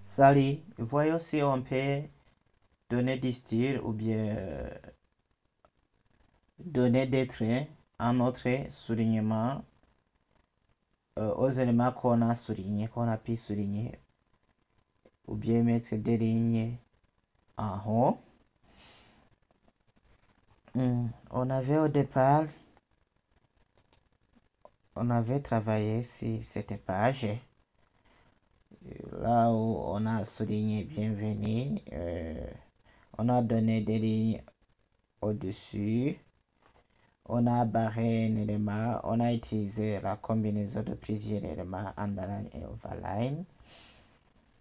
Salut, voyons si on peut donner des styles ou bien donner des traits en notre soulignement aux éléments qu'on a soulignés, qu'on a pu souligner, ou bien mettre des lignes en haut. On avait au départ, on avait travaillé sur cette page, là où on a souligné bienvenue, on a donné des lignes au-dessus. On a barré un élément, on a utilisé la combinaison de plusieurs éléments underline et overline.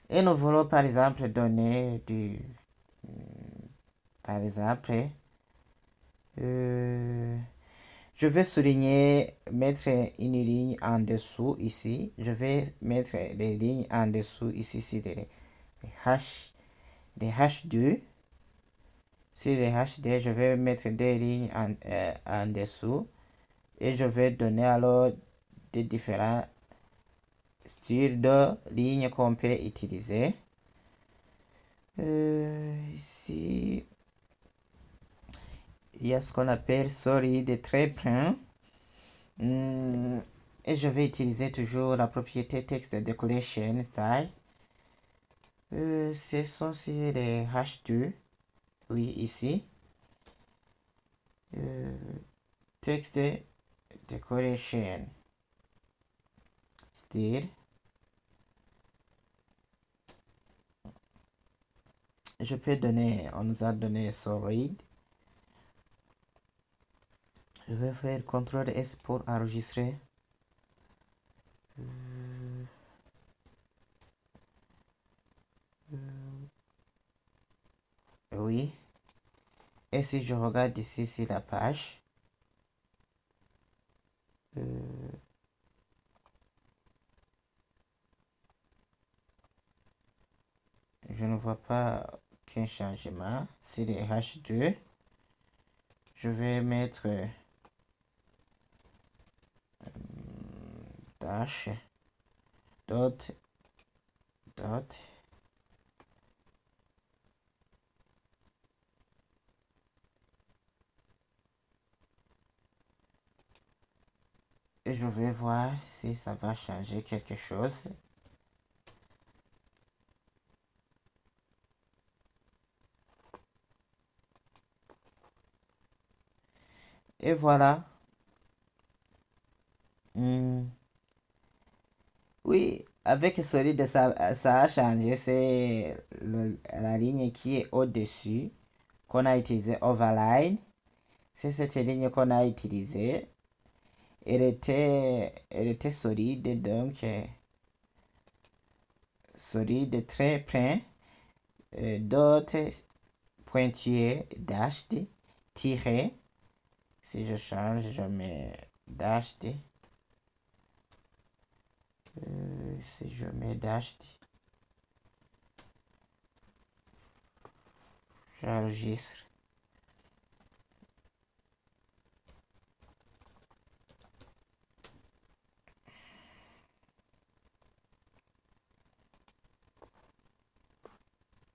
Et nous voulons par exemple donner par exemple, je vais souligner, mettre une ligne en dessous ici. Je vais mettre les lignes en dessous ici, c'est les H2. Sur les H2, je vais mettre des lignes en dessous. Et je vais donner alors des différents styles de lignes qu'on peut utiliser. Ici, il y a ce qu'on appelle solide très plein. Et je vais utiliser toujours la propriété text decoration style. Ce sont sur les H2. Oui, ici. Text decoration style. Je peux donner, on nous a donné solide. Je vais faire CTRL S pour enregistrer. Oui. Et si je regarde ici sur la page, je ne vois pas qu'un changement. Sur les H2, je vais mettre dash dot et je vais voir si ça va changer quelque chose. Et voilà. Oui, avec solide, ça a changé. C'est la ligne qui est au-dessus qu'on a utilisé overline. C'est cette ligne qu'on a utilisée. Elle était solide, donc solide, très plein. D'autres pointillés, dashed, tiré. Si je change, je mets dashed. Si je mets dashed, j'enregistre.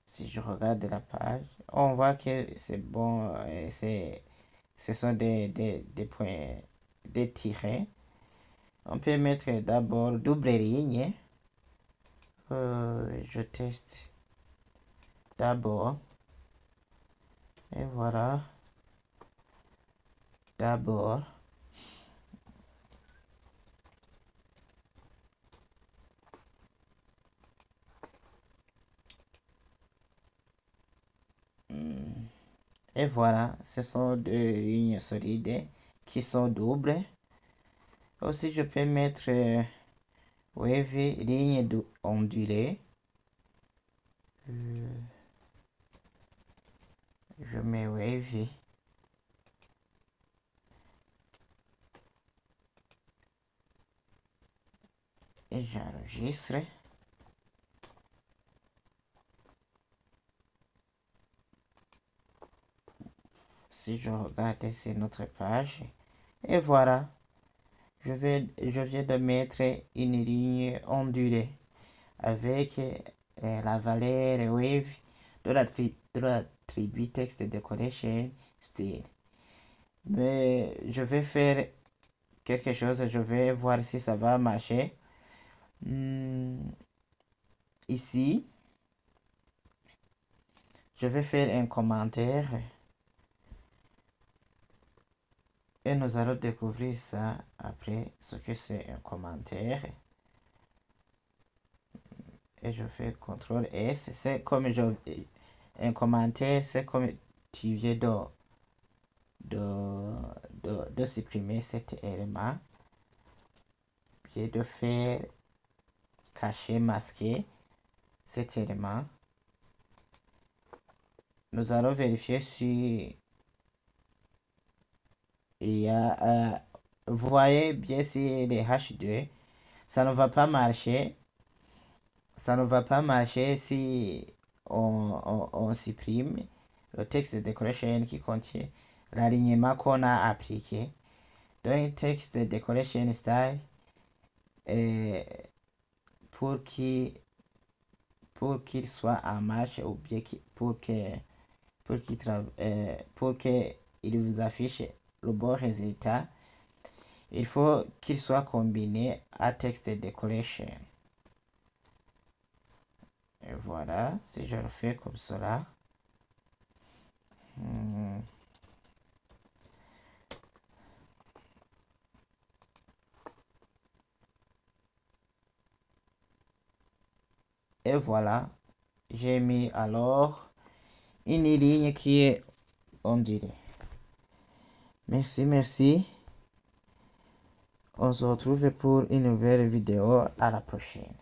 Si je regarde la page, on voit que c'est bon. Ce sont des points, des tirets. On peut mettre d'abord double ligne. Je teste d'abord. Et voilà. D'abord. Et voilà, ce sont deux lignes solides qui sont doubles. Aussi, je peux mettre wave ligne ondulée. Je mets wave. Et j'enregistre. Si je regarde, c'est notre page. Et voilà. Je viens de mettre une ligne ondulée avec la valeur wave de l'attribut text decoration style. Mais je vais faire quelque chose, je vais voir si ça va marcher. Ici, je vais faire un commentaire et nous allons découvrir ça après, ce que c'est un commentaire. Et je fais CTRL S. C'est comme un commentaire, c'est comme tu viens de supprimer cet élément. Puis de faire cacher, masquer cet élément. Nous allons vérifier si il y a... vous voyez bien si les H2, ça ne va pas marcher. Ça ne va pas marcher si on supprime le texte de decoration qui contient l'alignement qu'on a appliqué. Donc, texte de decoration style, pour qu'il soit en marche ou bien pour qu'il vous affiche le bon résultat, il faut qu'il soit combiné à texte de decoration. Et voilà, si je le fais comme cela. Et voilà, j'ai mis alors une ligne qui est ondulée. Merci. On se retrouve pour une nouvelle vidéo. À la prochaine.